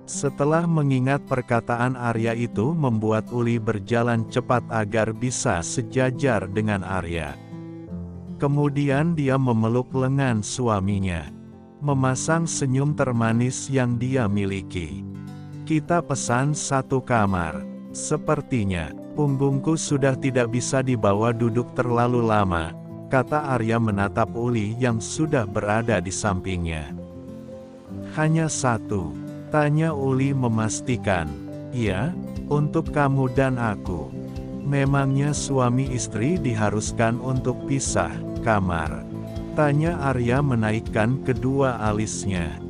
Setelah mengingat perkataan Arya itu membuat Uli berjalan cepat agar bisa sejajar dengan Arya. Kemudian dia memeluk lengan suaminya, memasang senyum termanis yang dia miliki. Kita pesan satu kamar. Sepertinya, punggungku sudah tidak bisa dibawa duduk terlalu lama, kata Arya menatap Uli yang sudah berada di sampingnya. Hanya satu, tanya Uli memastikan. Ya, untuk kamu dan aku. Memangnya suami istri diharuskan untuk pisah kamar? Tanya Arya menaikkan kedua alisnya.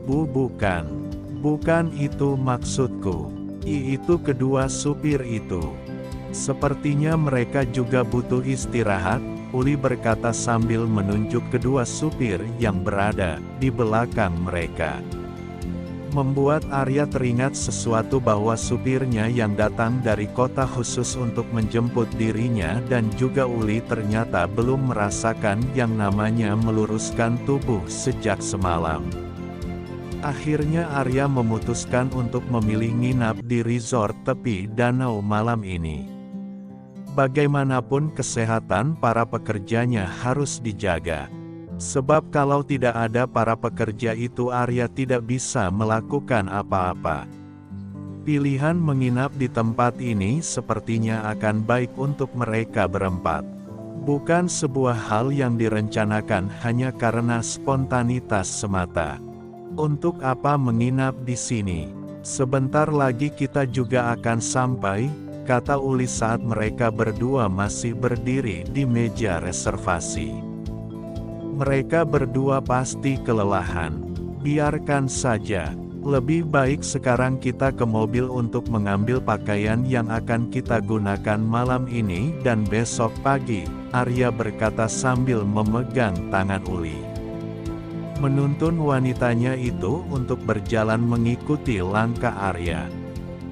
Bukan. Bukan itu maksudku. Itu kedua supir itu. Sepertinya mereka juga butuh istirahat, Uli berkata sambil menunjuk kedua supir yang berada di belakang mereka. Membuat Arya teringat sesuatu bahwa supirnya yang datang dari kota khusus untuk menjemput dirinya dan juga Uli ternyata belum merasakan yang namanya meluruskan tubuh sejak semalam. Akhirnya Arya memutuskan untuk memilih nginap di resort tepi danau malam ini. Bagaimanapun kesehatan para pekerjanya harus dijaga. Sebab kalau tidak ada para pekerja itu Arya tidak bisa melakukan apa-apa. Pilihan menginap di tempat ini sepertinya akan baik untuk mereka berempat. Bukan sebuah hal yang direncanakan hanya karena spontanitas semata. Untuk apa menginap di sini? Sebentar lagi kita juga akan sampai, kata Uli saat mereka berdua masih berdiri di meja reservasi. Mereka berdua pasti kelelahan. Biarkan saja. Lebih baik sekarang kita ke mobil untuk mengambil pakaian yang akan kita gunakan malam ini dan besok pagi, Arya berkata sambil memegang tangan Uli. Menuntun wanitanya itu untuk berjalan mengikuti langkah Arya.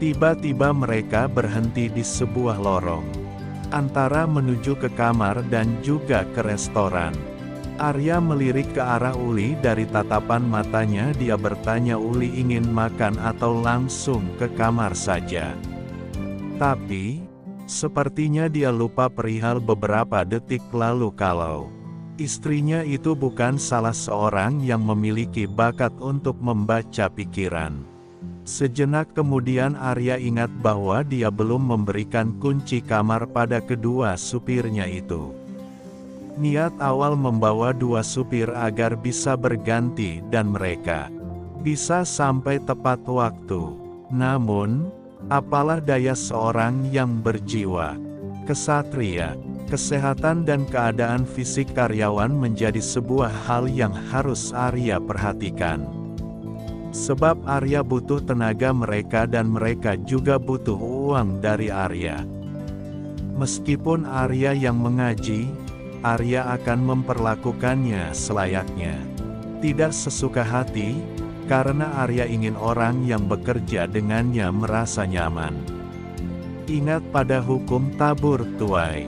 Tiba-tiba mereka berhenti di sebuah lorong. Antara menuju ke kamar dan juga ke restoran. Arya melirik ke arah Uli dari tatapan matanya dia bertanya Uli ingin makan atau langsung ke kamar saja. Tapi, sepertinya dia lupa perihal beberapa detik lalu kalau istrinya itu bukan salah seorang yang memiliki bakat untuk membaca pikiran. Sejenak kemudian Arya ingat bahwa dia belum memberikan kunci kamar pada kedua supirnya itu. Niat awal membawa dua supir agar bisa berganti dan mereka bisa sampai tepat waktu. Namun, apalah daya seorang yang berjiwa kesatria, kesehatan dan keadaan fisik karyawan menjadi sebuah hal yang harus Arya perhatikan. Sebab Arya butuh tenaga mereka dan mereka juga butuh uang dari Arya. Meskipun Arya yang mengaji, Arya akan memperlakukannya selayaknya. Tidak sesuka hati, karena Arya ingin orang yang bekerja dengannya merasa nyaman. Ingat pada hukum tabur tuai.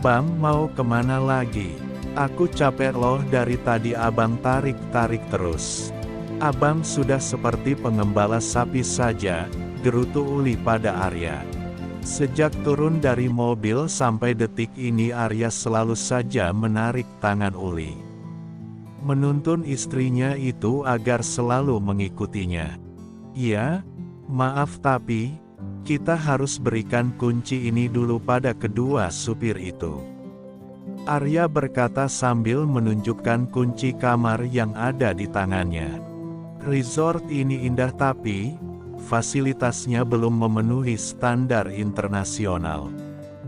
Bang mau kemana lagi? Aku capek loh dari tadi abang tarik-tarik terus. Abang sudah seperti pengembala sapi saja, gerutu Uli pada Arya. Sejak turun dari mobil sampai detik ini Arya selalu saja menarik tangan Uli. Menuntun istrinya itu agar selalu mengikutinya. Ya, maaf tapi, kita harus berikan kunci ini dulu pada kedua supir itu. Arya berkata sambil menunjukkan kunci kamar yang ada di tangannya. Resort ini indah tapi fasilitasnya belum memenuhi standar internasional.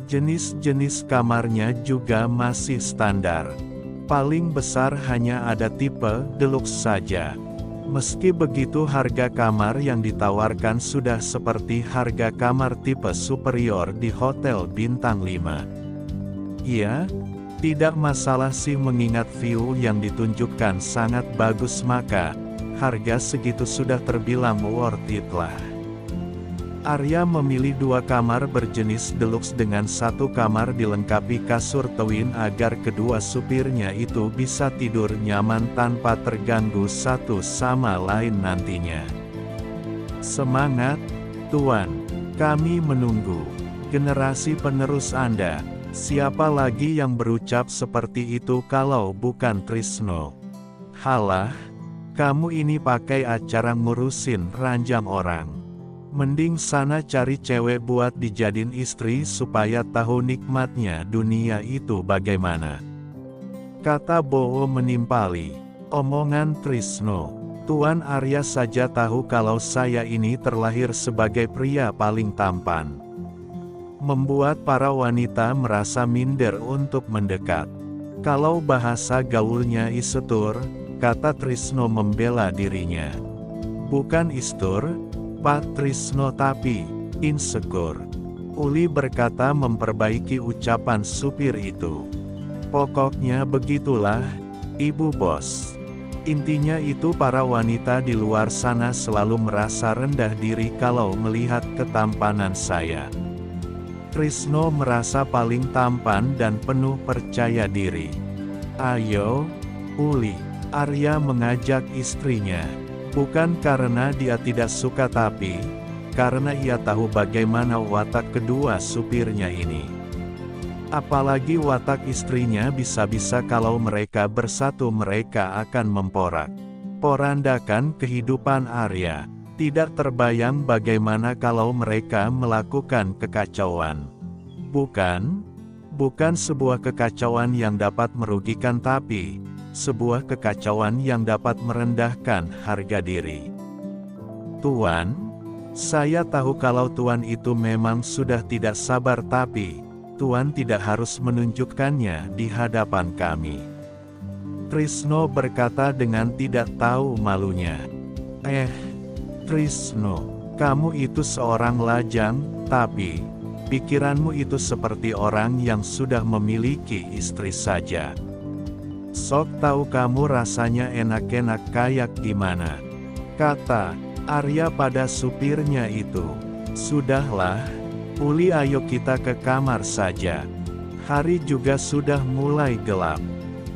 Jenis-jenis kamarnya juga masih standar. Paling besar hanya ada tipe deluxe saja. Meski begitu harga kamar yang ditawarkan sudah seperti harga kamar tipe superior di hotel bintang 5. Iya, tidak masalah sih mengingat view yang ditunjukkan sangat bagus maka harga segitu sudah terbilang worth it lah. Arya memilih 2 kamar berjenis deluxe dengan 1 kamar dilengkapi kasur twin agar kedua supirnya itu bisa tidur nyaman tanpa terganggu satu sama lain nantinya. Semangat, Tuan! Kami menunggu. Generasi penerus Anda, siapa lagi yang berucap seperti itu kalau bukan Trisno? Halah, kamu ini pakai acara ngurusin ranjang orang. Mending sana cari cewek buat dijadiin istri supaya tahu nikmatnya dunia itu bagaimana. Kata Bowo menimpali omongan Trisno. Tuan Arya saja tahu kalau saya ini terlahir sebagai pria paling tampan. Membuat para wanita merasa minder untuk mendekat. Kalau bahasa gaulnya isetur, kata Trisno membela dirinya. Bukan istur, Pak Trisno, tapi insecure. Uli berkata memperbaiki ucapan supir itu. Pokoknya begitulah, Ibu Bos. Intinya itu para wanita di luar sana selalu merasa rendah diri kalau melihat ketampanan saya. Trisno merasa paling tampan dan penuh percaya diri. Ayo, Uli, Arya mengajak istrinya. Bukan karena dia tidak suka tapi, karena ia tahu bagaimana watak kedua supirnya ini. Apalagi watak istrinya, bisa-bisa kalau mereka bersatu mereka akan memporak-porandakan kehidupan Arya. Tidak terbayang bagaimana kalau mereka melakukan kekacauan. Bukan sebuah kekacauan yang dapat merugikan tapi sebuah kekacauan yang dapat merendahkan harga diri. Tuan, saya tahu kalau Tuan itu memang sudah tidak sabar tapi Tuan tidak harus menunjukkannya di hadapan kami. Trisno berkata dengan tidak tahu malunya. Trisno, kamu itu seorang lajang, tapi pikiranmu itu seperti orang yang sudah memiliki istri saja. Sok tahu kamu rasanya enak-enak kayak gimana? Kata Arya pada supirnya itu. Sudahlah, Uli, ayo kita ke kamar saja. Hari juga sudah mulai gelap.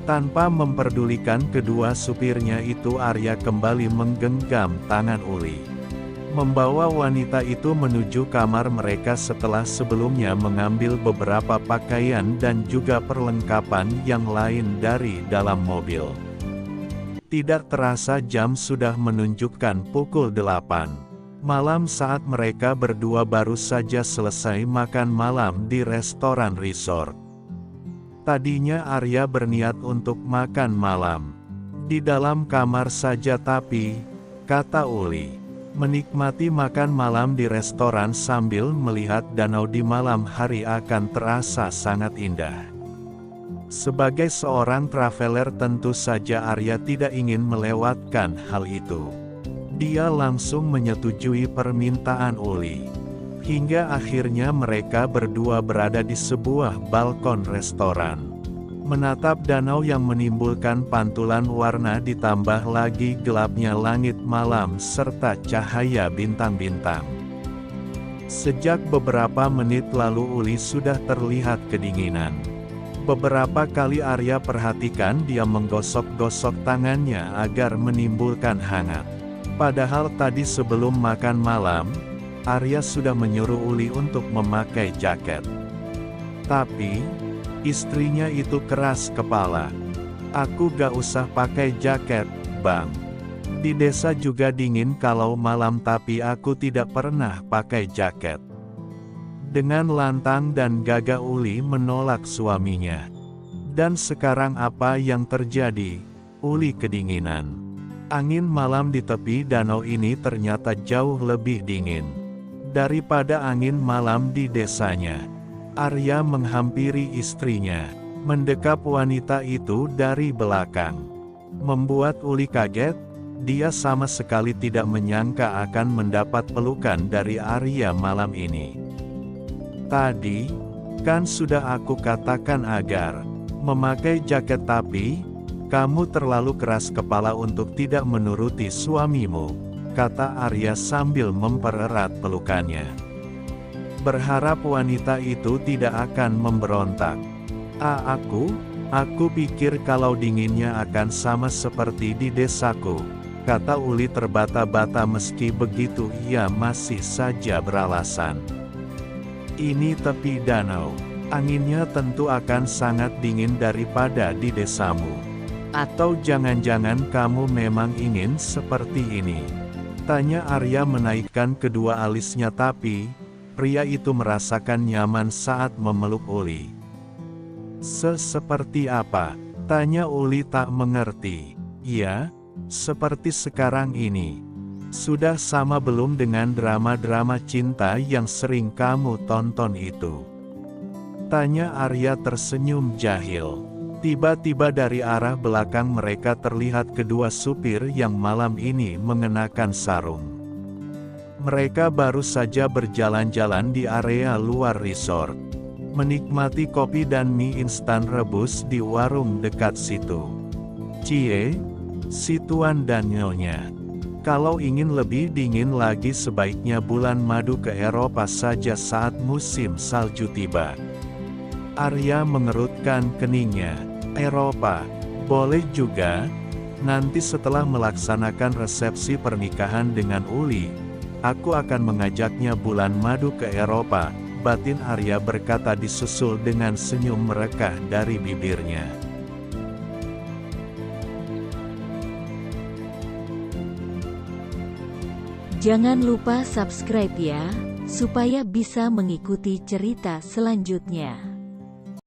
Tanpa memperdulikan kedua supirnya itu, Arya kembali menggenggam tangan Uli. Membawa wanita itu menuju kamar mereka setelah sebelumnya mengambil beberapa pakaian dan juga perlengkapan yang lain dari dalam mobil. Tidak terasa jam sudah menunjukkan pukul 8 malam saat mereka berdua baru saja selesai makan malam di restoran resort. Tadinya Arya berniat untuk makan malam di dalam kamar saja tapi, kata Uli, menikmati makan malam di restoran sambil melihat danau di malam hari akan terasa sangat indah. Sebagai seorang traveler tentu saja Arya tidak ingin melewatkan hal itu. Dia langsung menyetujui permintaan Uli. Hingga akhirnya mereka berdua berada di sebuah balkon restoran. Menatap danau yang menimbulkan pantulan warna ditambah lagi gelapnya langit malam serta cahaya bintang-bintang. Sejak beberapa menit lalu Uli sudah terlihat kedinginan. Beberapa kali Arya perhatikan dia menggosok-gosok tangannya agar menimbulkan hangat. Padahal tadi sebelum makan malam, Arya sudah menyuruh Uli untuk memakai jaket. Tapi istrinya itu keras kepala. Aku gak usah pakai jaket, Bang. Di desa juga dingin kalau malam tapi aku tidak pernah pakai jaket. Dengan lantang dan gagah Uli menolak suaminya. Dan sekarang apa yang terjadi? Uli kedinginan. Angin malam di tepi danau ini ternyata jauh lebih dingin daripada angin malam di desanya. Arya menghampiri istrinya, mendekap wanita itu dari belakang. Membuat Uli kaget, dia sama sekali tidak menyangka akan mendapat pelukan dari Arya malam ini. Tadi, kan sudah aku katakan agar memakai jaket tapi, kamu terlalu keras kepala untuk tidak menuruti suamimu. kata Arya sambil mempererat pelukannya. Berharap wanita itu tidak akan memberontak. Aku pikir kalau dinginnya akan sama seperti di desaku, kata Uli terbata-bata meski begitu ia masih saja beralasan. Ini tepi danau, anginnya tentu akan sangat dingin daripada di desamu. Atau jangan-jangan kamu memang ingin seperti ini? Tanya Arya menaikkan kedua alisnya tapi, pria itu merasakan nyaman saat memeluk Uli. Seperti apa? Tanya Uli tak mengerti. Ya, seperti sekarang ini. Sudah sama belum dengan drama-drama cinta yang sering kamu tonton itu? Tanya Arya tersenyum jahil. Tiba-tiba dari arah belakang mereka terlihat kedua supir yang malam ini mengenakan sarung. Mereka baru saja berjalan-jalan di area luar resort, menikmati kopi dan mie instan rebus di warung dekat situ. Cie, si Tuan dan Nyonya. Kalau ingin lebih dingin lagi sebaiknya bulan madu ke Eropa saja saat musim salju tiba. Arya mengerutkan keningnya. Eropa, boleh juga. Nanti setelah melaksanakan resepsi pernikahan dengan Uli, aku akan mengajaknya bulan madu ke Eropa, batin Arya berkata disusul dengan senyum merekah dari bibirnya. Jangan lupa subscribe ya, supaya bisa mengikuti cerita selanjutnya.